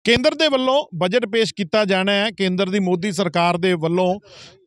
ਕੇਂਦਰ ਦੇ ਵੱਲੋਂ ਬਜਟ ਪੇਸ਼ ਕੀਤਾ ਜਾਣਾ ਹੈ। ਕੇਂਦਰ ਦੀ ਮੋਦੀ ਸਰਕਾਰ ਦੇ ਵੱਲੋਂ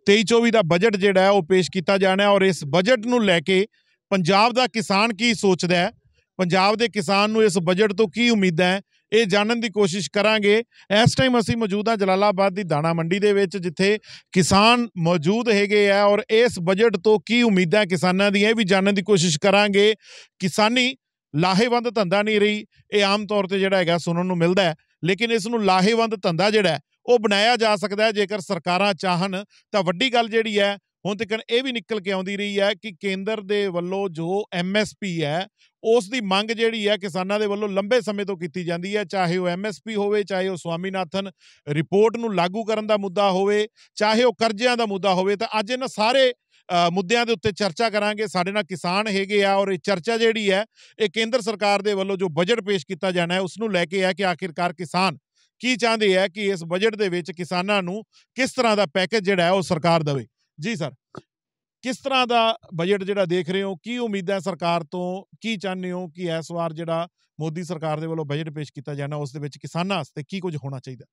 23-24 ਦਾ ਬਜਟ ਜਿਹੜਾ ਹੈ ਉਹ ਪੇਸ਼ ਕੀਤਾ ਜਾਣਾ ਹੈ ਔਰ ਇਸ ਬਜਟ ਨੂੰ ਲੈ ਕੇ ਪੰਜਾਬ ਦਾ ਕਿਸਾਨ ਕੀ ਸੋਚਦਾ ਹੈ, ਪੰਜਾਬ ਦੇ ਕਿਸਾਨ ਨੂੰ ਇਸ ਬਜਟ ਤੋਂ ਕੀ ਉਮੀਦਾਂ ਹੈ, ਇਹ ਜਾਣਨ ਦੀ ਕੋਸ਼ਿਸ਼ ਕਰਾਂਗੇ। ਇਸ ਟਾਈਮ ਅਸੀਂ ਮੌਜੂਦ ਹਾਂ ਜਲਾਲਾਬਾਦ ਦੀ ਦਾਣਾ ਮੰਡੀ ਦੇ ਵਿੱਚ, ਜਿੱਥੇ ਕਿਸਾਨ ਮੌਜੂਦ ਹੈਗੇ ਆ ਔਰ ਇਸ ਬਜਟ ਤੋਂ ਕੀ ਉਮੀਦਾਂ ਕਿਸਾਨਾਂ ਦੀਆਂ ਇਹ ਵੀ ਜਾਣਨ ਦੀ ਕੋਸ਼ਿਸ਼ ਕਰਾਂਗੇ। ਕਿਸਾਨੀ ਲਾਹੇਵੰਦ ਧੰਦਾ ਨਹੀਂ ਰਹੀ, ਇਹ ਆਮ ਤੌਰ ਤੇ ਜਿਹੜਾ ਹੈਗਾ ਸੁਣਨ ਨੂੰ ਮਿਲਦਾ ਹੈ, ਲੇਕਿਨ ਇਸ ਨੂੰ ਲਾਹੇਵੰਦ ਧੰਦਾ ਜਿਹੜਾ ਉਹ ਬਣਾਇਆ ਜਾ ਸਕਦਾ ਹੈ ਜੇਕਰ ਸਰਕਾਰਾਂ ਚਾਹਣ। ਤਾਂ ਵੱਡੀ ਗੱਲ ਜਿਹੜੀ ਹੈ ਹੁਣ ਤੱਕ ਇਹ ਵੀ ਨਿਕਲ ਕੇ ਆਉਂਦੀ ਰਹੀ ਹੈ ਕਿ ਕੇਂਦਰ ਦੇ ਵੱਲੋਂ ਜੋ MSP ਹੈ ਉਸ ਦੀ ਮੰਗ ਜਿਹੜੀ ਹੈ ਕਿਸਾਨਾਂ ਦੇ ਵੱਲੋਂ ਲੰਬੇ ਸਮੇਂ ਤੋਂ ਕੀਤੀ ਜਾਂਦੀ ਹੈ, ਚਾਹੇ ਉਹ MSP ਹੋਵੇ, ਚਾਹੇ ਉਹ ਸਵਾਮੀਨਾਥਨ ਰਿਪੋਰਟ ਨੂੰ ਲਾਗੂ ਕਰਨ ਦਾ ਮੁੱਦਾ ਹੋਵੇ, ਚਾਹੇ ਉਹ ਕਰਜ਼ਿਆਂ ਦਾ ਮੁੱਦਾ ਹੋਵੇ। ਤਾਂ ਅੱਜ ਇਹਨਾਂ ਸਾਰੇ ਮੁੱਦਿਆਂ ਦੇ ਉੱਤੇ ਚਰਚਾ ਕਰਾਂਗੇ। ਸਾਡੇ ਨਾਲ ਕਿਸਾਨ ਹੈਗੇ ਆ ਔਰ ਇਹ ਚਰਚਾ ਜਿਹੜੀ ਹੈ ਇਹ ਕੇਂਦਰ ਸਰਕਾਰ ਦੇ ਵੱਲੋਂ ਜੋ ਬਜਟ ਪੇਸ਼ ਕੀਤਾ ਜਾਣਾ ਹੈ ਉਸ ਨੂੰ ਲੈ ਕੇ ਹੈ ਕਿ ਆਖਿਰਕਾਰ ਕਿਸਾਨ ਕੀ ਚਾਹੁੰਦੇ ਹੈ ਕਿ ਇਸ ਬਜਟ ਦੇ ਵਿੱਚ ਕਿਸਾਨਾਂ ਨੂੰ ਕਿਸ ਤਰ੍ਹਾਂ ਦਾ ਪੈਕੇਜ ਜਿਹੜਾ ਹੈ ਉਹ ਸਰਕਾਰ ਦੇਵੇ। ਜੀ ਸਰ, ਕਿਸ ਤਰ੍ਹਾਂ ਦਾ ਬਜਟ ਜਿਹੜਾ ਦੇਖ ਰਹੇ ਹੋ, ਕੀ ਉਮੀਦਾਂ ਸਰਕਾਰ ਤੋਂ, ਕੀ ਚਾਹੁੰਦੇ ਹੋ ਕਿ ਇਸ ਵਾਰ ਜਿਹੜਾ ਮੋਦੀ ਸਰਕਾਰ ਦੇ ਵੱਲੋਂ ਬਜਟ ਪੇਸ਼ ਕੀਤਾ ਜਾਣਾ ਉਸ ਦੇ ਵਿੱਚ ਕਿਸਾਨਾਂ ਵਾਸਤੇ ਕੀ ਕੁਝ ਹੋਣਾ ਚਾਹੀਦਾ?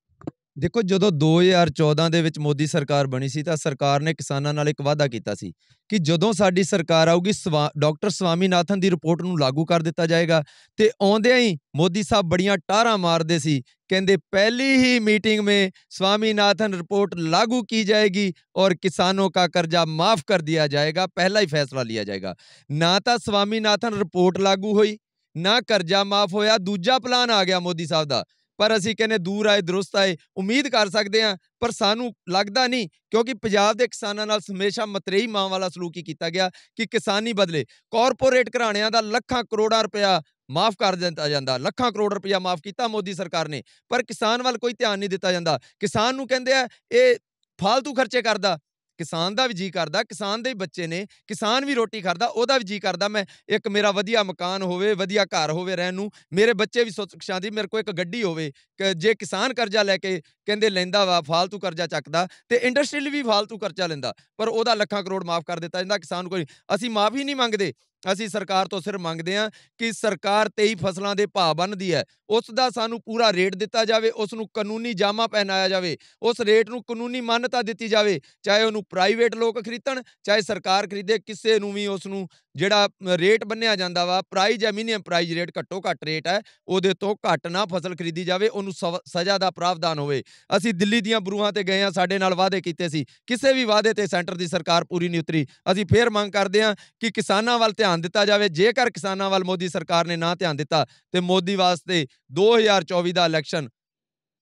ਦੇਖੋ, ਜਦੋਂ 2014 ਦੇ ਵਿੱਚ ਮੋਦੀ ਸਰਕਾਰ ਬਣੀ ਸੀ ਤਾਂ ਸਰਕਾਰ ਨੇ ਕਿਸਾਨਾਂ ਨਾਲ ਇੱਕ ਵਾਅਦਾ ਕੀਤਾ ਸੀ ਕਿ ਜਦੋਂ ਸਾਡੀ ਸਰਕਾਰ ਆਊਗੀ ਡਾਕਟਰ ਸਵਾਮੀਨਾਥਨ ਦੀ ਰਿਪੋਰਟ ਨੂੰ ਲਾਗੂ ਕਰ ਦਿੱਤਾ ਜਾਏਗਾ। ਤੇ ਆਉਂਦਿਆਂ ਹੀ ਮੋਦੀ ਸਾਹਿਬ ਬੜੀਆਂ ਟਾਰਾਂ ਮਾਰਦੇ ਸੀ, ਕਹਿੰਦੇ ਪਹਿਲੀ ही मीटिंग में स्वामीनाथन रिपोर्ट लागू की जाएगी और किसानों का कर्जा माफ कर दिया जाएगा, पहला ही फैसला लिया जाएगा। ना तो स्वामीनाथन रिपोर्ट लागू हुई, ना कर्जा माफ होया, दूजा प्लान आ गया मोदी साहब ਦਾ। ਪਰ ਅਸੀਂ ਕਹਿੰਦੇ ਦੂਰ ਆਏ ਦਰੁਸਤ ਆਏ, ਉਮੀਦ ਕਰ ਸਕਦੇ ਹਾਂ, ਪਰ ਸਾਨੂੰ ਲੱਗਦਾ ਨਹੀਂ, ਕਿਉਂਕਿ ਪੰਜਾਬ ਦੇ ਕਿਸਾਨਾਂ ਨਾਲ ਹਮੇਸ਼ਾ ਮਤਰੇਈ ਮਾਂ ਵਾਲਾ ਸਲੂਕ ਹੀ ਕੀਤਾ ਗਿਆ ਕਿ ਕਿਸਾਨੀ ਬਦਲੇ। ਕਾਰਪੋਰੇਟ ਘਰਾਣਿਆਂ ਦਾ ਲੱਖਾਂ ਕਰੋੜਾਂ ਰੁਪਇਆ ਮਾਫ ਕਰ ਦਿੱਤਾ ਜਾਂਦਾ, ਲੱਖਾਂ ਕਰੋੜ ਰੁਪਇਆ ਮਾਫ ਕੀਤਾ ਮੋਦੀ ਸਰਕਾਰ ਨੇ, ਪਰ ਕਿਸਾਨ ਵੱਲ ਕੋਈ ਧਿਆਨ ਨਹੀਂ ਦਿੱਤਾ ਜਾਂਦਾ। ਕਿਸਾਨ ਨੂੰ ਕਹਿੰਦੇ ਆ ਇਹ ਫਾਲਤੂ ਖਰਚੇ ਕਰਦਾ। ਕਿਸਾਨ ਦਾ ਵੀ ਜੀ ਕਰਦਾ, ਕਿਸਾਨ ਦੇ ਬੱਚੇ ਨੇ, ਕਿਸਾਨ ਵੀ ਰੋਟੀ ਖਾਂਦਾ, ਉਹਦਾ ਵੀ ਜੀ ਕਰਦਾ ਮੈਂ ਇੱਕ ਮੇਰਾ ਵਧੀਆ ਮਕਾਨ ਹੋਵੇ, ਵਧੀਆ ਘਰ ਹੋਵੇ ਰਹਿਣ ਨੂੰ, ਮੇਰੇ ਬੱਚੇ ਵੀ ਸੁੱਖ ਸ਼ਾਂਤੀ, ਮੇਰੇ ਕੋਲ ਇੱਕ ਗੱਡੀ ਹੋਵੇ। ਜੇ ਕਿਸਾਨ ਕਰਜ਼ਾ ਲੈ ਕੇ ਕਹਿੰਦੇ ਲੈਂਦਾ ਵਾ, ਫਾਲਤੂ ਕਰਜ਼ਾ ਚੱਕਦਾ, ਤੇ ਇੰਡਸਟਰੀ ਲਈ ਵੀ ਫਾਲਤੂ ਕਰਜ਼ਾ ਲੈਂਦਾ, ਪਰ ਉਹਦਾ ਲੱਖਾਂ ਕਰੋੜ ਮਾਫ ਕਰ ਦਿੱਤਾ ਜਾਂਦਾ। ਕਿਸਾਨ ਕੋਈ ਅਸੀਂ ਮਾਫ ਹੀ ਨਹੀਂ ਮੰਗਦੇ, ਅਸੀਂ ਸਰਕਾਰ ਤੋਂ ਸਿਰਫ ਮੰਗਦੇ ਹਾਂ ਕਿ ਸਰਕਾਰ 23 ਫਸਲਾਂ ਦੇ ਭਾਅ ਬੰਨ੍ਹਦੀ ਹੈ, ਉਸ ਦਾ ਸਾਨੂੰ ਪੂਰਾ ਰੇਟ ਦਿੱਤਾ ਜਾਵੇ, ਉਸ ਨੂੰ ਕਾਨੂੰਨੀ ਜਾਮਾ ਪਹਿਨਾਇਆ ਜਾਵੇ, ਉਸ ਰੇਟ ਨੂੰ ਕਾਨੂੰਨੀ ਮਾਨਤਾ ਦਿੱਤੀ ਜਾਵੇ, ਚਾਹੇ ਉਹਨੂੰ ਪ੍ਰਾਈਵੇਟ ਲੋਕ ਖਰੀਦਣ, ਚਾਹੇ ਸਰਕਾਰ ਖਰੀਦੇ, ਕਿਸੇ ਨੂੰ ਵੀ ਉਸ ਨੂੰ ਜਿਹੜਾ ਰੇਟ ਬੰਨਿਆ ਜਾਂਦਾ ਵਾ, ਪ੍ਰਾਈਜ਼ ਹੈ ਮਿਨੀਮਮ ਪ੍ਰਾਈਜ਼ ਰੇਟ, ਘੱਟੋ ਘੱਟ ਰੇਟ ਹੈ, ਉਹਦੇ ਤੋਂ ਘੱਟ ਨਾ ਫਸਲ ਖਰੀਦੀ ਜਾਵੇ, ਉਹਨੂੰ ਸਜ਼ਾ ਦਾ ਪ੍ਰਾਵਧਾਨ ਹੋਵੇ। ਅਸੀਂ ਦਿੱਲੀ ਦੀਆਂ ਬਰੂਹਾਂ ਤੇ ਗਏ ਹਾਂ, ਸਾਡੇ ਨਾਲ ਵਾਅਦੇ ਕੀਤੇ ਸੀ, ਕਿਸੇ ਵੀ ਵਾਅਦੇ ਤੇ ਸੈਂਟਰ ਦੀ ਸਰਕਾਰ ਪੂਰੀ ਨਹੀਂ ਉਤਰੀ। ਅਸੀਂ ਫੇਰ ਮੰਗ ਕਰਦੇ ਹਾਂ ਕਿ ਕਿਸਾਨਾਂ ਵੱਲ ਧਿਆਨ ਦਿੱਤਾ ਜਾਵੇ। ਜੇਕਰ ਕਿਸਾਨਾਂ ਵੱਲ ਮੋਦੀ ਸਰਕਾਰ ਨੇ ਨਾ ਧਿਆਨ ਦਿੱਤਾ ਤੇ ਮੋਦੀ ਵਾਸਤੇ 2024 ਦਾ ਇਲੈਕਸ਼ਨ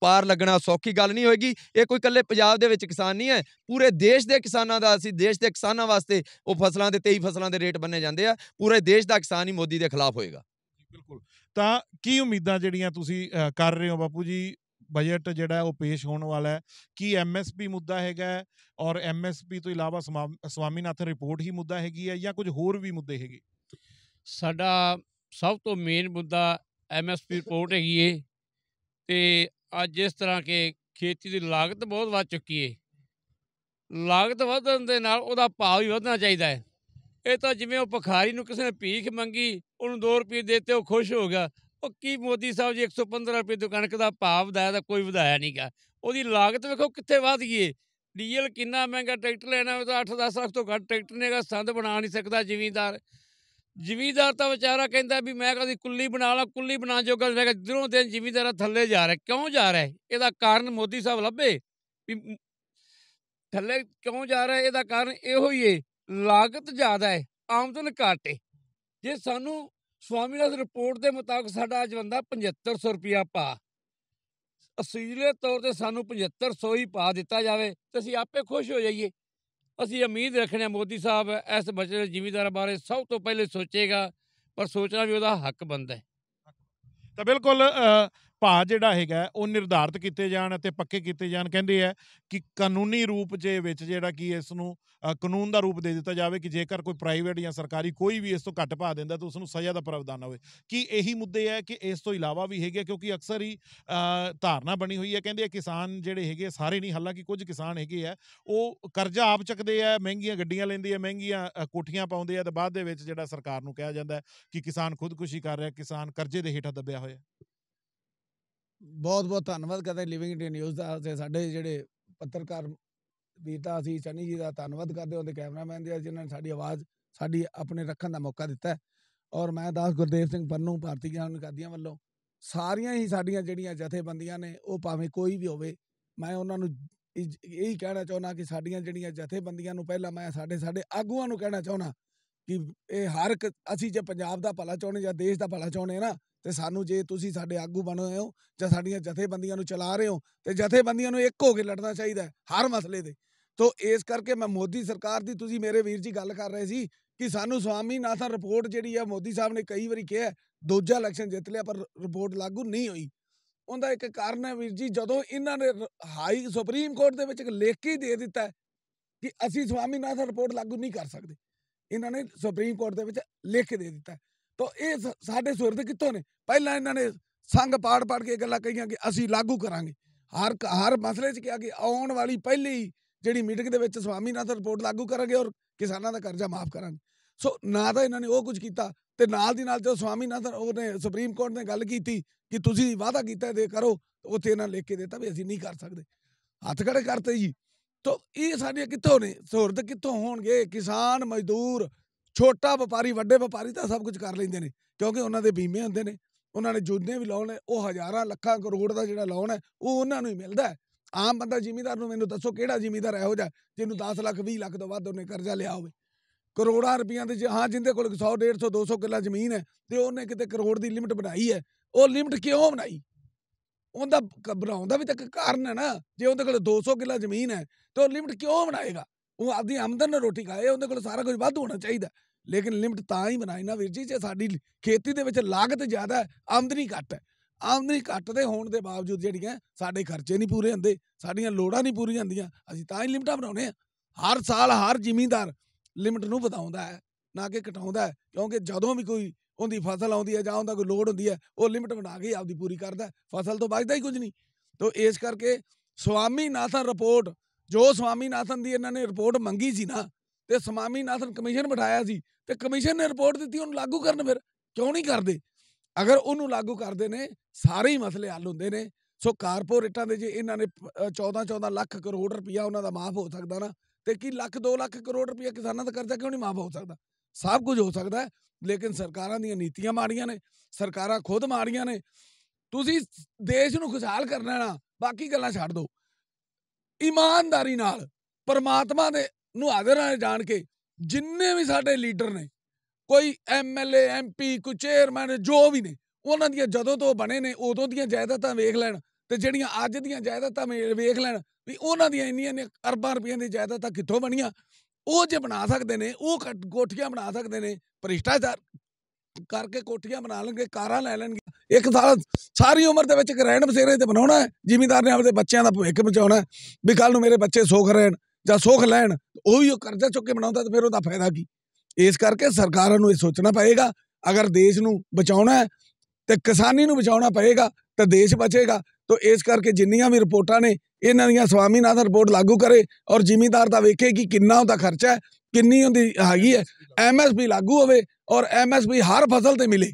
ਪਾਰ ਲੱਗਣਾ ਸੌਖੀ ਗੱਲ ਨਹੀਂ ਹੋਏਗੀ। ਇਹ ਕੋਈ ਇਕੱਲੇ ਪੰਜਾਬ ਦੇ ਵਿੱਚ ਕਿਸਾਨ ਨਹੀਂ ਹੈ, ਪੂਰੇ ਦੇਸ਼ ਦੇ ਕਿਸਾਨਾਂ ਦਾ, ਅਸੀਂ ਦੇਸ਼ ਦੇ ਕਿਸਾਨਾਂ ਵਾਸਤੇ ਉਹ ਫਸਲਾਂ ਦੇ 23 ਫਸਲਾਂ ਦੇ ਰੇਟ ਬੰਨੇ ਜਾਂਦੇ ਆ, ਪੂਰੇ ਦੇਸ਼ ਦਾ ਕਿਸਾਨ ਹੀ ਮੋਦੀ ਦੇ ਖਿਲਾਫ ਹੋਏਗਾ। ਬਿਲਕੁਲ। ਤਾਂ ਕੀ ਉਮੀਦਾਂ ਜਿਹੜੀਆਂ ਤੁਸੀਂ ਕਰ ਰਹੇ ਹੋ ਬਾਪੂ ਜੀ, ਬਜਟ ਜਿਹੜਾ ਉਹ ਪੇਸ਼ ਹੋਣ ਵਾਲਾ ਹੈ, ਕੀ MSP ਮੁੱਦਾ ਹੈਗਾ ਔਰ MSP ਤੋਂ ਇਲਾਵਾ ਸਵਾਮੀਨਾਥਨ ਰਿਪੋਰਟ ਹੀ ਮੁੱਦਾ ਹੈਗੀ ਹੈ ਜਾਂ ਕੁਝ ਹੋਰ ਵੀ ਮੁੱਦੇ ਹੈਗੇ? ਸਾਡਾ ਸਭ ਤੋਂ ਮੇਨ ਮੁੱਦਾ MSP ਰਿਪੋਰਟ ਹੈਗੀ ਏ। ਤੇ ਅੱਜ ਜਿਸ ਤਰ੍ਹਾਂ ਕਿ ਖੇਤੀ ਦੀ ਲਾਗਤ ਬਹੁਤ ਵੱਧ ਚੁੱਕੀ ਏ, ਲਾਗਤ ਵਧਣ ਦੇ ਨਾਲ ਉਹਦਾ ਭਾਅ ਵੀ ਵਧਣਾ ਚਾਹੀਦਾ ਹੈ। ਇਹ ਤਾਂ ਜਿਵੇਂ ਉਹ ਭਿਖਾਰੀ ਨੂੰ ਕਿਸੇ ਨੇ ਭੀਖ ਮੰਗੀ, ਉਹਨੂੰ 2 ਰੁਪਏ ਦੇਤੇ, ਉਹ ਖੁਸ਼ ਹੋ ਗਿਆ। ਉਹ ਕੀ ਮੋਦੀ ਸਾਹਿਬ ਜੀ 115 ਰੁਪਏ ਤੋਂ ਕਣਕ ਦਾ ਭਾਅ ਵਧਾਇਆ ਤਾਂ ਕੋਈ ਵਧਾਇਆ ਨਹੀਂ ਗਾ। ਉਹਦੀ ਲਾਗਤ ਵੇਖੋ ਕਿੱਥੇ ਵੱਧ ਗਈ ਏ। ਡੀਜ਼ਲ ਕਿੰਨਾ ਮਹਿੰਗਾ, ਟਰੈਕਟਰ ਲੈਣਾ ਤਾਂ 8-10 ਲੱਖ ਤੋਂ ਘੱਟ ਟਰੈਕਟਰ ਨੇਗਾ, ਸੰਦ ਬਣਾ ਨਹੀਂ ਸਕਦਾ ਜ਼ਿਮੀਂਦਾਰ। ਜ਼ਿਮੀਂਦਾਰ ਤਾਂ ਵਿਚਾਰਾ ਕਹਿੰਦਾ ਵੀ ਮੈਂ ਕਦੀ ਕੁੱਲੀ ਬਣਾ ਲਾ, ਕੁੱਲੀ ਬਣਾਉਣ ਜੋਗਾ ਰਹਿ ਗਿਆ। ਦਿਨੋਂ ਦਿਨ ਜ਼ਿਮੀਂਦਾਰਾਂ ਥੱਲੇ ਜਾ ਰਿਹਾ। ਕਿਉਂ ਜਾ ਰਿਹਾ? ਇਹਦਾ ਕਾਰਨ ਮੋਦੀ ਸਾਹਿਬ ਲੱਭੇ ਵੀ ਥੱਲੇ ਕਿਉਂ ਜਾ ਰਿਹਾ। ਇਹਦਾ ਕਾਰਨ ਇਹੋ ਹੀ ਏ, ਲਾਗਤ ਜ਼ਿਆਦਾ ਹੈ, ਆਮਦਨ ਘੱਟ ਏ। ਜੇ ਸਾਨੂੰ ਸਵਾਮੀਨਾਥਨ ਰਿਪੋਰਟ ਦੇ ਮੁਤਾਬਕ ਸਾਡਾ ਅੱਜ ਬੰਦਾ 7500 ਰੁਪਇਆ ਭਾਅ, ਅਸਲੀਲੇ ਤੌਰ ਤੇ ਸਾਨੂੰ 7500 ਹੀ ਭਾਅ ਦਿੱਤਾ ਜਾਵੇ ਤੇ ਅਸੀਂ ਆਪੇ ਖੁਸ਼ ਹੋ ਜਾਈਏ। ਅਸੀਂ ਉਮੀਦ ਰੱਖਦੇ ਹਾਂ ਮੋਦੀ ਸਾਹਿਬ ਇਸ ਬਚੇ ਜ਼ਿਮੀਂਦਾਰਾਂ ਬਾਰੇ ਸਭ ਤੋਂ ਪਹਿਲੇ ਸੋਚੇਗਾ, ਪਰ ਸੋਚਣਾ ਵੀ ਉਹਦਾ ਹੱਕ ਬਣਦਾ ਹੈ। ਤਾਂ ਬਿਲਕੁਲ ਭਾਅ ਜਿਹੜਾ ਹੈਗਾ ਉਹ ਨਿਰਧਾਰਿਤ ਕੀਤੇ ਜਾਣ ਅਤੇ ਪੱਕੇ ਕੀਤੇ ਜਾਣ। ਕਹਿੰਦੇ ਆ ਕਿ ਕਾਨੂੰਨੀ ਰੂਪ ਦੇ ਵਿੱਚ ਜਿਹੜਾ ਕਿ ਇਸ ਨੂੰ ਕਾਨੂੰਨ ਦਾ ਰੂਪ ਦੇ ਦਿੱਤਾ ਜਾਵੇ ਕਿ ਜੇਕਰ ਕੋਈ ਪ੍ਰਾਈਵੇਟ ਜਾਂ ਸਰਕਾਰੀ ਕੋਈ ਵੀ ਇਸ ਤੋਂ ਘੱਟ ਭਾਅ ਦਿੰਦਾ ਤਾਂ ਉਸ ਨੂੰ ਸਜ਼ਾ ਦਾ ਪ੍ਰਾਵਧਾਨ ਹੋਵੇ। ਕੀ ਇਹੀ ਮੁੱਦੇ ਹੈ ਕਿ ਇਸ ਤੋਂ ਇਲਾਵਾ ਵੀ ਹੈਗੇ? ਕਿਉਂਕਿ ਅਕਸਰ ਹੀ ਧਾਰਨਾ ਬਣੀ ਹੋਈ ਹੈ, ਕਹਿੰਦੇ ਆ ਕਿਸਾਨ ਜਿਹੜੇ ਹੈਗੇ ਸਾਰੇ ਨਹੀਂ, ਹਾਲਾਂਕਿ ਕੁਝ ਕਿਸਾਨ ਹੈਗੇ ਆ ਉਹ ਕਰਜ਼ਾ ਆਪ ਚੱਕਦੇ ਆ, ਮਹਿੰਗੀਆਂ ਗੱਡੀਆਂ ਲੈਂਦੇ ਆ, ਮਹਿੰਗੀਆਂ ਕੋਠੀਆਂ ਪਾਉਂਦੇ ਆ, ਤੇ ਬਾਅਦ ਦੇ ਵਿੱਚ ਜਿਹੜਾ ਸਰਕਾਰ ਨੂੰ ਕਿਹਾ ਜਾਂਦਾ ਕਿ ਕਿਸਾਨ ਖੁਦਕੁਸ਼ੀ ਕਰ ਰਿਹਾ, ਕਿਸਾਨ ਕਰਜ਼ੇ ਦੇ ਹੇਠਾਂ ਦੱਬਿਆ ਹੋਇਆ। ਬਹੁਤ ਬਹੁਤ ਧੰਨਵਾਦ ਕਰਦੇ ਲਿਵਿੰਗ ਇੰਡੀਆ ਨਿਊਜ਼ ਦਾ ਤੇ ਸਾਡੇ ਜਿਹੜੇ ਪੱਤਰਕਾਰ ਵੀਰ ਦਾ ਅਸੀਂ ਸਨੀ ਜੀ ਦਾ ਧੰਨਵਾਦ ਕਰਦੇ ਹਾਂ, ਉਹਦੇ ਕੈਮਰਾਮੈਨ ਦੇ ਜਿਨ੍ਹਾਂ ਨੇ ਸਾਡੀ ਆਵਾਜ਼ ਸਾਡੀ ਆਪਣੇ ਰੱਖਣ ਦਾ ਮੌਕਾ ਦਿੱਤਾ ਹੈ। ਔਰ ਮੈਂ ਦਾਸ ਗੁਰਦੇਵ ਸਿੰਘ ਪੰਨੂ ਭਾਰਤੀ ਕਿਸਾਨ ਨਿਕਾਦੀਆਂ ਵੱਲੋਂ ਸਾਰੀਆਂ ਹੀ ਸਾਡੀਆਂ ਜਿਹੜੀਆਂ ਜਥੇਬੰਦੀਆਂ ਨੇ ਉਹ ਭਾਵੇਂ ਕੋਈ ਵੀ ਹੋਵੇ, ਮੈਂ ਉਹਨਾਂ ਨੂੰ ਇਹੀ ਕਹਿਣਾ ਚਾਹੁੰਦਾ ਕਿ ਸਾਡੀਆਂ ਜਿਹੜੀਆਂ ਜਥੇਬੰਦੀਆਂ ਨੂੰ ਪਹਿਲਾਂ ਮੈਂ ਸਾਡੇ ਆਗੂਆਂ ਨੂੰ ਕਹਿਣਾ ਚਾਹੁੰਦਾ ਕਿ ਇਹ ਹਰ ਇੱਕ ਅਸੀਂ ਜੇ ਪੰਜਾਬ ਦਾ ਭਲਾ ਚਾਹੁੰਦੇ ਜਾਂ ਦੇਸ਼ ਦਾ ਭਲਾ ਚਾਹੁੰਦੇ ਨਾ, ਤੇ ਸਾਨੂੰ ਜੇ ਤੁਸੀਂ ਸਾਡੇ ਆਗੂ ਬਣੇ ਹੋਏ ਹੋ ਜਾਂ ਸਾਡੀਆਂ ਜਥੇਬੰਦੀਆਂ ਨੂੰ ਚਲਾ ਰਹੇ ਹੋ ਤੇ ਜਥੇਬੰਦੀਆਂ ਨੂੰ ਇੱਕ ਹੋ ਕੇ ਲੜਨਾ ਚਾਹੀਦਾ ਹੈ ਹਰ ਮਸਲੇ ਤੇ। ਤੋ ਇਸ ਕਰਕੇ ਮੈਂ ਮੋਦੀ ਸਰਕਾਰ ਦੀ, ਤੁਸੀਂ ਮੇਰੇ ਵੀਰ ਜੀ ਗੱਲ ਕਰ ਰਹੇ ਸੀ ਕਿ ਸਾਨੂੰ ਸਵਾਮੀਨਾਥਨ ਰਿਪੋਰਟ ਜਿਹੜੀ ਆ ਮੋਦੀ ਸਾਹਿਬ ਨੇ ਕਈ ਵਾਰੀ ਕਿਹਾ ਦੂਜਾ ਇਲੈਕਸ਼ਨ ਜਿੱਤ ਲਿਆ ਪਰ ਰਿਪੋਰਟ ਲਾਗੂ ਨਹੀਂ ਹੋਈ। ਉਹਦਾ ਇੱਕ ਕਾਰਨ ਹੈ ਵੀਰ ਜੀ, ਜਦੋਂ ਇਹਨਾਂ ਨੇ ਸੁਪਰੀਮ ਕੋਰਟ ਦੇ ਵਿੱਚ ਇੱਕ ਲਿਖ ਕੇ ਦੇ ਦਿੱਤਾ ਕਿ ਅਸੀਂ ਸਵਾਮੀਨਾਥਨ ਰਿਪੋਰਟ ਲਾਗੂ ਨਹੀਂ ਕਰ ਸਕਦੇ, ਇਹਨਾਂ ਨੇ ਸੁਪਰੀਮ ਕੋਰਟ ਦੇ ਵਿੱਚ ਲਿਖ ਕੇ ਦੇ ਦਿੱਤਾ। ਤਾਂ ਇਹ ਸਾਡੇ ਸੁਰਦ ਕਿੱਥੋਂ ਨੇ? ਪਹਿਲਾਂ ਇਹਨਾਂ ਨੇ ਸੰਗ ਪਾੜ ਕੇ ਗੱਲਾਂ ਕਹੀਆਂ ਕਿ ਅਸੀਂ ਲਾਗੂ ਕਰਾਂਗੇ, ਹਰ ਮਸਲੇ 'ਚ ਕਿਹਾ ਕਿ ਆਉਣ ਵਾਲੀ ਪਹਿਲੀ ਜਿਹੜੀ ਮੀਟਿੰਗ ਦੇ ਵਿੱਚ ਸਵਾਮੀਨਾਥਨ ਰਿਪੋਰਟ ਲਾਗੂ ਕਰਾਂਗੇ ਔਰ ਕਿਸਾਨਾਂ ਦਾ ਕਰਜ਼ਾ ਮਾਫ ਕਰਾਂਗੇ। ਸੋ ਨਾ ਤਾਂ ਇਹਨਾਂ ਨੇ ਉਹ ਕੁਝ ਕੀਤਾ, ਤੇ ਨਾਲ ਦੀ ਨਾਲ ਜਦੋਂ ਸਵਾਮੀਨਾਥਨ ਉਹਨੇ ਸੁਪਰੀਮ ਕੋਰਟ ਨੇ ਗੱਲ ਕੀਤੀ ਕਿ ਤੁਸੀਂ ਵਾਅਦਾ ਕੀਤਾ ਦੇ ਕਰੋ, ਉੱਥੇ ਇਹਨਾਂ ਲਿਖ ਕੇ ਦਿੱਤਾ ਵੀ ਅਸੀਂ ਨਹੀਂ ਕਰ ਸਕਦੇ, ਹੱਥ ਖੜੇ ਕਰਤੇ ਜੀ। ਤਾਂ ਇਹ ਸਾਡੀਆਂ ਕਿੱਥੋਂ ਨੇ? ਸੁਰਦ ਕਿੱਥੋਂ ਹੋਣਗੇ? ਕਿਸਾਨ, ਮਜ਼ਦੂਰ, ਛੋਟਾ ਵਪਾਰੀ, ਵੱਡੇ ਵਪਾਰੀ ਤਾਂ ਸਭ ਕੁਝ ਕਰ ਲੈਂਦੇ ਨੇ ਕਿਉਂਕਿ ਉਹਨਾਂ ਦੇ ਬੀਮੇ ਹੁੰਦੇ ਨੇ, ਉਹਨਾਂ ਨੇ ਜਿੰਨੇ ਵੀ ਲੋਨ ਹੈ ਉਹ ਹਜ਼ਾਰਾਂ ਲੱਖਾਂ ਕਰੋੜ ਦਾ ਜਿਹੜਾ ਲੋਨ ਹੈ ਉਹ ਉਹਨਾਂ ਨੂੰ ਹੀ ਮਿਲਦਾ ਹੈ। ਆਮ ਬੰਦਾ ਜ਼ਿਮੀਂਦਾਰ ਨੂੰ ਮੈਨੂੰ ਦੱਸੋ ਕਿਹੜਾ ਜ਼ਿਮੀਂਦਾਰ ਇਹੋ ਜਿਹਾ ਜਿਹਨੂੰ 10 ਲੱਖ 20 ਲੱਖ ਤੋਂ ਵੱਧ ਉਹਨੇ ਕਰਜ਼ਾ ਲਿਆ ਹੋਵੇ ਕਰੋੜਾਂ ਰੁਪਈਆਂ ਦੇ? ਹਾਂ, ਜਿੰਦੇ ਕੋਲ 100 150 200 ਕਿੱਲਾ ਜ਼ਮੀਨ ਹੈ ਤੇ ਉਹਨੇ ਕਿਤੇ ਕਰੋੜ ਦੀ ਲਿਮਟ ਬਣਾਈ ਹੈ। ਉਹ ਲਿਮਟ ਕਿਉਂ ਬਣਾਈ? ਉਹਦਾ ਬਣਾਉਣ ਦਾ ਵੀ ਤਾਂ ਇੱਕ ਕਾਰਨ ਹੈ ਨਾ। ਜੇ ਉਹਦੇ ਕੋਲ 200 ਕਿੱਲਾ ਜ਼ਮੀਨ ਹੈ ਤੇ ਉਹ ਲਿਮਟ ਕਿਉਂ ਬਣਾਏਗਾ? ਉਹ ਆਪਦੀ ਆਮਦਨ ਨਾਲ ਰੋਟੀ ਖਾਏ, ਉਹਦੇ ਕੋਲ ਸਾਰਾ ਕੁਝ ਵੱਧ ਹੋਣਾ ਚਾਹੀਦਾ। ਲੇਕਿਨ ਲਿਮਟ ਤਾਂ ਹੀ ਬਣਾਈ ਨਾ ਵੀਰ ਜੀ ਜੇ ਸਾਡੀ ਖੇਤੀ ਦੇ ਵਿੱਚ ਲਾਗਤ ਜ਼ਿਆਦਾ ਹੈ, ਆਮਦਨੀ ਘੱਟ ਹੈ। ਆਮਦਨੀ ਘੱਟ ਦੇ ਹੋਣ ਦੇ ਬਾਵਜੂਦ ਜਿਹੜੀਆਂ ਸਾਡੇ ਖਰਚੇ ਨਹੀਂ ਪੂਰੇ ਹੁੰਦੇ, ਸਾਡੀਆਂ ਲੋੜਾਂ ਨਹੀਂ ਪੂਰੀਆਂ ਹੁੰਦੀਆਂ, ਅਸੀਂ ਤਾਂ ਹੀ ਲਿਮਟਾਂ ਬਣਾਉਂਦੇ ਹਾਂ। ਹਰ ਸਾਲ ਹਰ ਜ਼ਿਮੀਂਦਾਰ ਲਿਮਟ ਨੂੰ ਵਧਾਉਂਦਾ ਹੈ ਨਾ ਕਿ ਘਟਾਉਂਦਾ ਹੈ, ਕਿਉਂਕਿ ਜਦੋਂ ਵੀ ਕੋਈ ਉਹਦੀ ਫਸਲ ਆਉਂਦੀ ਹੈ ਜਾਂ ਉਹਦਾ ਕੋਈ ਲੋੜ ਹੁੰਦੀ ਹੈ ਉਹ ਲਿਮਟ ਬਣਾ ਕੇ ਆਪਦੀ ਪੂਰੀ ਕਰਦਾ, ਫਸਲ ਤੋਂ ਬਚਦਾ ਹੀ ਕੁਝ ਨਹੀਂ। ਤਾਂ ਇਸ ਕਰਕੇ ਸਵਾਮੀਨਾਥਨ ਰਿਪੋਰਟ, ਜੋ ਸਵਾਮੀਨਾਥਨ ਦੀ ਇਹਨਾਂ ਨੇ ਰਿਪੋਰਟ ਮੰਗੀ ਸੀ ਨਾ, ਤੇ ਸਵਾਮੀਨਾਥਨ ਕਮਿਸ਼ਨ ਬਿਠਾਇਆ ਸੀ ਤੇ ਕਮਿਸ਼ਨ ਨੇ ਰਿਪੋਰਟ ਦਿੱਤੀ, ਉਹਨੂੰ ਲਾਗੂ ਕਰਨ ਫਿਰ ਕਿਉਂ ਨਹੀਂ ਕਰਦੇ? ਅਗਰ ਉਹਨੂੰ ਲਾਗੂ ਕਰਦੇ ਨੇ ਸਾਰੇ ਹੀ ਮਸਲੇ ਹੱਲ ਹੁੰਦੇ ਨੇ। ਸੋ ਕਾਰਪੋਰੇਟਾਂ ਦੇ ਜੇ ਇਹਨਾਂ ਨੇ 14 ਲੱਖ ਕਰੋੜ ਰੁਪਈਆ ਉਹਨਾਂ ਦਾ ਮਾਫ ਹੋ ਸਕਦਾ ਨਾ, ਤੇ ਕੀ 2 ਲੱਖ ਕਰੋੜ ਰੁਪਈਆ ਕਿਸਾਨਾਂ ਦਾ ਕਰਜ਼ਾ ਕਿਉਂ ਨਹੀਂ ਮਾਫ ਹੋ ਸਕਦਾ? ਸਭ ਕੁਝ ਹੋ ਸਕਦਾ ਹੈ, ਲੇਕਿਨ ਸਰਕਾਰਾਂ ਦੀਆਂ ਨੀਤੀਆਂ ਮਾੜੀਆਂ ਨੇ, ਸਰਕਾਰਾਂ ਖੁਦ ਮਾੜੀਆਂ ਨੇ। ਤੁਸੀਂ ਦੇਸ਼ ਨੂੰ ਖੁਸ਼ਹਾਲ ਕਰਨਾ ਨਾ, ਬਾਕੀ ਗੱਲਾਂ ਛੱਡ ਦਿਓ। ਇਮਾਨਦਾਰੀ ਨਾਲ ਪਰਮਾਤਮਾ ਦੇ ਨੂੰ ਹਾਜ਼ਰ ਨਾਲ ਜਾਣ ਕੇ ਜਿੰਨੇ ਵੀ ਸਾਡੇ ਲੀਡਰ ਨੇ, ਕੋਈ MLA MP ਕੋਈ ਚੇਅਰਮੈਨ ਜੋ ਵੀ ਨੇ, ਉਹਨਾਂ ਦੀਆਂ ਜਦੋਂ ਤੋਂ ਬਣੇ ਨੇ ਉਦੋਂ ਦੀਆਂ ਜਾਇਦਾਦਾਂ ਵੇਖ ਲੈਣ ਤੇ ਜਿਹੜੀਆਂ ਅੱਜ ਦੀਆਂ ਜਾਇਦਾਦਾਂ ਵੇਖ ਲੈਣ ਵੀ ਉਹਨਾਂ ਦੀਆਂ ਇੰਨੀਆਂ ਅਰਬਾਂ ਰੁਪਈਆਂ ਦੀ ਜਾਇਦਾਦਾਂ ਕਿੱਥੋਂ ਬਣੀਆਂ। ਉਹ ਜੇ ਬਣਾ ਸਕਦੇ ਨੇ, ਉਹ ਕੋਠੀਆਂ ਬਣਾ ਸਕਦੇ ਨੇ, ਭ੍ਰਿਸ਼ਟਾਚਾਰ ਕਰਕੇ ਕੋਠੀਆਂ ਬਣਾ ਲੈਣਗੇ, ਕਾਰਾਂ ਲੈ ਲੈਣਗੇ। ਇੱਕ ਸਾਰੀ ਉਮਰ ਦੇ ਵਿੱਚ ਰਹਿਣ ਬਸੇਰੇ ਤੇ ਬਣਾਉਣਾ ਹੈ। ਜ਼ਿਮੀਂਦਾਰ ਨੇ ਆਪਣੇ ਬੱਚਿਆਂ ਦਾ ਭਵਿੱਖ ਬਚਾਉਣਾ ਵੀ ਕੱਲ ਨੂੰ ਮੇਰੇ ਬੱਚੇ ਸੁੱਖ ਰਹਿਣ ਜਾਂ ਸੁੱਖ ਲੈਣ, ਉਹ ਵੀ ਉਹ ਕਰਜ਼ਾ ਚੁੱਕ ਕੇ ਬਣਾਉਂਦਾ ਤੇ ਫਿਰ ਉਹਦਾ ਫਾਇਦਾ ਕੀ? ਇਸ ਕਰਕੇ ਸਰਕਾਰਾਂ ਨੂੰ ਇਹ ਸੋਚਣਾ ਪਏਗਾ, ਅਗਰ ਦੇਸ਼ ਨੂੰ ਬਚਾਉਣਾ ਹੈ ਤੇ ਕਿਸਾਨੀ ਨੂੰ ਬਚਾਉਣਾ ਪਏਗਾ ਤਾਂ ਦੇਸ਼ ਬਚੇਗਾ। ਤਾਂ ਇਸ ਕਰਕੇ ਜਿੰਨੀਆਂ ਵੀ ਰਿਪੋਰਟਾਂ ਨੇ ਇਹਨਾਂ ਦੀਆਂ ਸਵਾਮੀਨਾਥਨ ਰਿਪੋਰਟ ਲਾਗੂ ਕਰੇ ਔਰ ਜ਼ਿਮੀਂਦਾਰ ਦਾ ਵੇਖੇ ਕਿ ਕਿੰਨਾ ਉਹਦਾ ਖਰਚਾ ਹੈ, ਕਿੰਨੀ ਉਹਦੀ ਹੈਗੀ ਹੈ। MSP ਲਾਗੂ ਹੋਵੇ ਔਰ MSP ਹਰ ਫਸਲ ਤੇ ਮਿਲੇ,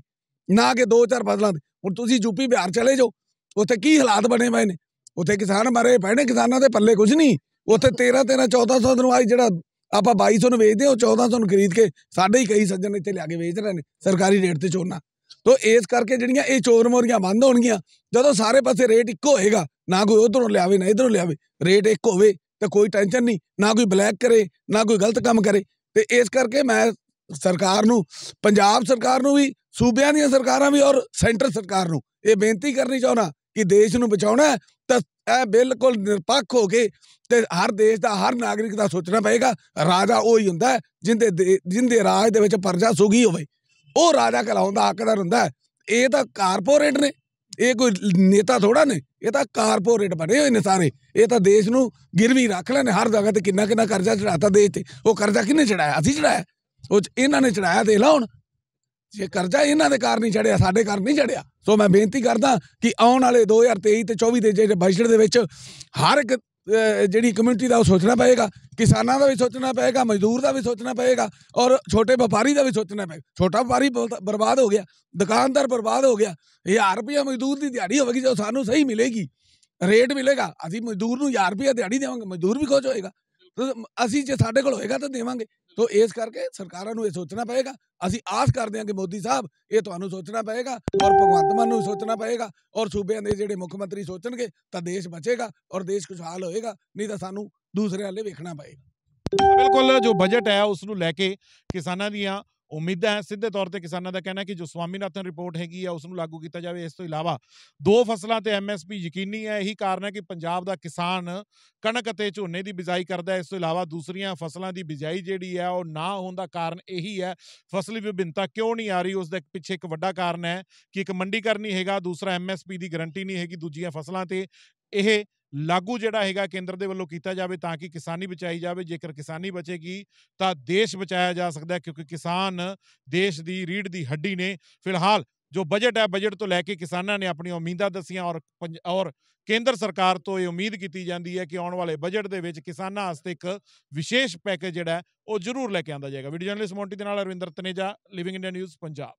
ਨਾ ਕਿ 2-4 ਫਸਲਾਂ ਤੇ। ਹੁਣ ਤੁਸੀਂ ਯੂਪੀ ਬਿਹਾਰ ਚਲੇ ਜਾਓ, ਉੱਥੇ ਕੀ ਹਾਲਾਤ ਬਣੇ ਪਏ ਨੇ? ਉੱਥੇ ਕਿਸਾਨ ਮਰੇ ਪਏ ਨੇ, ਕਿਸਾਨਾਂ ਦੇ ਪੱਲੇ ਕੁਝ ਨਹੀਂ। ਉੱਥੇ 1300-1400 ਨੂੰ ਆਈ ਜਿਹੜਾ ਆਪਾਂ 2200 ਨੂੰ ਵੇਚਦੇ, ਉਹ 1400 ਨੂੰ ਖਰੀਦ ਕੇ ਸਾਡੇ ਹੀ ਕਈ ਸੱਜਣ ਇੱਥੇ ਲਿਆ ਕੇ ਵੇਚ ਰਹੇ ਨੇ ਸਰਕਾਰੀ ਰੇਟ ਤੇ ਝੋਨਾ। ਤਾਂ ਇਸ ਕਰਕੇ ਜਿਹੜੀਆਂ ਇਹ ਚੋਰ ਮੋਰੀਆਂ ਬੰਦ ਹੋਣਗੀਆਂ ਜਦੋਂ ਸਾਰੇ ਪਾਸੇ ਰੇਟ ਇੱਕੋ ਹੋਏਗਾ, ਨਾ ਕੋਈ ਉਧਰੋਂ ਲਿਆਵੇ ਨਾ ਇਧਰੋਂ ਲਿਆਵੇ, ਰੇਟ ਇੱਕ ਹੋਵੇ ਤਾਂ ਕੋਈ ਟੈਨਸ਼ਨ ਨਹੀਂ, ਨਾ ਕੋਈ ਬਲੈਕ ਕਰੇ ਨਾ ਕੋਈ ਗਲਤ ਕੰਮ ਕਰੇ। ਤੇ ਇਸ ਕਰਕੇ ਮੈਂ ਸਰਕਾਰ ਨੂੰ, ਪੰਜਾਬ ਸਰਕਾਰ ਨੂੰ ਵੀ, ਸੂਬਿਆਂ ਦੀਆਂ ਸਰਕਾਰਾਂ ਵੀ ਔਰ ਸੈਂਟਰ ਸਰਕਾਰ ਨੂੰ ਇਹ ਬੇਨਤੀ ਕਰਨੀ ਚਾਹੁੰਦਾ ਕਿ ਦੇਸ਼ ਨੂੰ ਬਚਾਉਣਾ ਤਾਂ ਇਹ ਬਿਲਕੁਲ ਨਿਰਪੱਖ ਹੋ ਕੇ ਤੇ ਹਰ ਦੇਸ਼ ਦਾ ਹਰ ਨਾਗਰਿਕ ਦਾ ਸੋਚਣਾ ਪਏਗਾ। ਰਾਜਾ ਉਹ ਹੀ ਹੁੰਦਾ ਜਿੰਦੇ ਰਾਜ ਦੇ ਵਿੱਚ ਪ੍ਰਜਾ ਸੁਖੀ ਹੋਵੇ, ਉਹ ਰਾਜਾ ਕਹਿਲਾਉਣ ਦਾ ਹੱਕਦਾਰ ਹੁੰਦਾ। ਇਹ ਤਾਂ ਕਾਰਪੋਰੇਟ ਨੇ, ਇਹ ਕੋਈ ਨੇਤਾ ਥੋੜਾ ਨੇ, ਇਹ ਤਾਂ ਕਾਰਪੋਰੇਟ ਬਣੇ ਹੋਏ ਨੇ ਸਾਰੇ। ਇਹ ਤਾਂ ਦੇਸ਼ ਨੂੰ ਗਿਰਵੀ ਰੱਖ ਲੈਣੇ ਹਰ ਜਗ੍ਹਾ ਤੇ। ਕਿੰਨਾ ਕਰਜ਼ਾ ਚੜਾਤਾ ਦੇਸ਼ ਤੇ, ਉਹ ਕਰਜ਼ਾ ਕਿਹਨੇ ਚੜਾਇਆ? ਅਸੀਂ ਚੜਾਇਆ, ਉਹ ਇਹਨਾਂ ਨੇ ਚੜਾਇਆ। ਦੇਖ ਲਾ ਹੁਣ, ਜੇ ਕਰਜ਼ਾ ਇਹਨਾਂ ਦੇ ਕਾਰਨ ਹੀ ਚੜਿਆ, ਸਾਡੇ ਕਾਰਨ ਨਹੀਂ ਚੜਿਆ। ਸੋ ਮੈਂ ਬੇਨਤੀ ਕਰਦਾ ਕਿ ਆਉਣ ਵਾਲੇ 2023 ਤੇ 24 ਦੇ ਜਿਹੜੇ ਬਜਟ ਦੇ ਵਿੱਚ ਹਰ ਇੱਕ ਜਿਹੜੀ ਕਮਿਊਨਿਟੀ ਦਾ ਉਹ ਸੋਚਣਾ ਪਏਗਾ, ਕਿਸਾਨਾਂ ਦਾ ਵੀ ਸੋਚਣਾ ਪਏਗਾ, ਮਜ਼ਦੂਰ ਦਾ ਵੀ ਸੋਚਣਾ ਪਏਗਾ ਔਰ ਛੋਟੇ ਵਪਾਰੀ ਦਾ ਵੀ ਸੋਚਣਾ ਪਏਗਾ। ਛੋਟਾ ਵਪਾਰੀ ਬਰਬਾਦ ਹੋ ਗਿਆ, ਦੁਕਾਨਦਾਰ ਬਰਬਾਦ ਹੋ ਗਿਆ। 1000 ਰੁਪਇਆ ਮਜ਼ਦੂਰ ਦੀ ਦਿਹਾੜੀ ਹੋਵੇਗੀ, ਜੋ ਸਾਨੂੰ ਸਹੀ ਮਿਲੇਗੀ, ਰੇਟ ਮਿਲੇਗਾ, ਅਸੀਂ ਮਜ਼ਦੂਰ ਨੂੰ 1000 ਰੁਪਇਆ ਦਿਹਾੜੀ ਦੇਵਾਂਗੇ, ਮਜ਼ਦੂਰ ਵੀ ਖੁਸ਼ ਹੋਏਗਾ। ਅਸੀਂ ਜੇ ਸਾਡੇ ਕੋਲ ਹੋਏਗਾ ਤਾਂ ਦੇਵਾਂਗੇ। ਤੋ ਇਸ ਕਰਕੇ ਸਰਕਾਰਾਂ ਨੂੰ ਇਹ ਸੋਚਣਾ ਪਏਗਾ। ਅਸੀਂ ਆਸ ਕਰਦੇ ਹਾਂ ਕਿ ਮੋਦੀ ਸਾਹਿਬ ਇਹ ਤੁਹਾਨੂੰ ਸੋਚਣਾ ਪਏਗਾ ਔਰ ਭਗਵੰਤ ਮਾਨ ਨੂੰ ਸੋਚਣਾ ਪਏਗਾ ਔਰ ਸੂਬਿਆਂ ਦੇ ਜਿਹੜੇ ਮੁੱਖ ਮੰਤਰੀ ਸੋਚਣਗੇ ਤਾਂ ਦੇਸ਼ ਬਚੇਗਾ ਔਰ ਦੇਸ਼ ਖੁਸ਼ਹਾਲ ਹੋਏਗਾ, ਨਹੀਂ ਤਾਂ ਸਾਨੂੰ ਦੂਸਰੇ ਵੱਲ ਵੇਖਣਾ ਪਏਗਾ। ਬਿਲਕੁਲ ਜੋ ਬਜਟ ਹੈ ਉਸ ਨੂੰ ਲੈ ਕੇ ਕਿਸਾਨਾਂ ਦੀਆਂ ਉਮੀਦਾਂ ਹੈ। ਸਿੱਧੇ ਤੌਰ ਤੇ ਕਿਸਾਨਾਂ ਦਾ ਕਹਿਣਾ ਕਿ ਜੋ ਸਵਾਮੀਨਾਥਨ ਰਿਪੋਰਟ ਹੈਗੀ ਆ ਉਸ ਨੂੰ ਲਾਗੂ ਕੀਤਾ ਜਾਵੇ। ਇਸ ਤੋਂ ਇਲਾਵਾ 2 ਫਸਲਾਂ ਤੇ MSP ਯਕੀਨੀ ਹੈ। ਇਹੀ ਕਾਰਨ ਹੈ ਕਿ ਪੰਜਾਬ ਦਾ ਕਿਸਾਨ ਕਣਕ ਅਤੇ ਝੋਨੇ ਦੀ ਬਿਜਾਈ ਕਰਦਾ ਹੈ। ਇਸ ਤੋਂ ਇਲਾਵਾ ਦੂਸਰੀਆਂ ਫਸਲਾਂ ਦੀ ਬਿਜਾਈ ਜਿਹੜੀ ਹੈ ਉਹ ਨਾ ਹੋਣ ਦਾ ਕਾਰਨ ਇਹੀ ਹੈ। ਫਸਲੀ ਵਿਭਿੰਨਤਾ ਕਿਉਂ ਨਹੀਂ ਆ ਰਹੀ, ਉਸ ਦੇ ਪਿੱਛੇ ਇੱਕ ਵੱਡਾ ਕਾਰਨ ਹੈ ਕਿ ਇੱਕ ਮੰਡੀਕਰਨ ਨਹੀਂ ਹੈਗਾ, ਦੂਸਰਾ MSP ਦੀ ਗਰੰਟੀ ਨਹੀਂ ਹੈਗੀ ਦੂਜੀਆਂ ਫਸਲਾਂ ਤੇ। ਇਹ ਲਾਗੂ ਜਿਹੜਾ ਹੈਗਾ ਕੇਂਦਰ ਦੇ ਵੱਲੋਂ ਕੀਤਾ ਜਾਵੇ ਤਾਂ ਕਿ ਕਿਸਾਨੀ ਬਚਾਈ ਜਾਵੇ। ਜੇਕਰ ਕਿਸਾਨੀ ਬਚੇਗੀ ਤਾਂ ਦੇਸ਼ ਬਚਾਇਆ ਜਾ ਸਕਦਾ ਹੈ, ਕਿਉਂਕਿ ਕਿਸਾਨ ਦੇਸ਼ ਦੀ ਰੀੜ੍ਹ ਦੀ ਹੱਡੀ ਨੇ। ਫਿਲਹਾਲ ਜੋ ਬਜਟ ਹੈ, ਬਜਟ ਤੋਂ ਲੈ ਕੇ ਕਿਸਾਨਾਂ ਨੇ ਆਪਣੀਆਂ ਉਮੀਦਾਂ ਦੱਸੀਆਂ ਔਰ ਕੇਂਦਰ ਸਰਕਾਰ ਤੋਂ ਇਹ ਉਮੀਦ ਕੀਤੀ ਜਾਂਦੀ ਹੈ ਕਿ ਆਉਣ ਵਾਲੇ ਬਜਟ ਦੇ ਵਿੱਚ ਕਿਸਾਨਾਂ ਵਾਸਤੇ ਇੱਕ ਵਿਸ਼ੇਸ਼ ਪੈਕੇਜ ਜਿਹੜਾ ਹੈ ਉਹ ਜ਼ਰੂਰ ਲੈ ਕੇ ਆਂਦਾ ਜਾਏਗਾ। ਵੀਡੀਓ ਜਰਨਲਿਸਟ ਮੋਂਟੀ ਦੇ ਨਾਲ Arvinder Taneja, living India news, Punjab.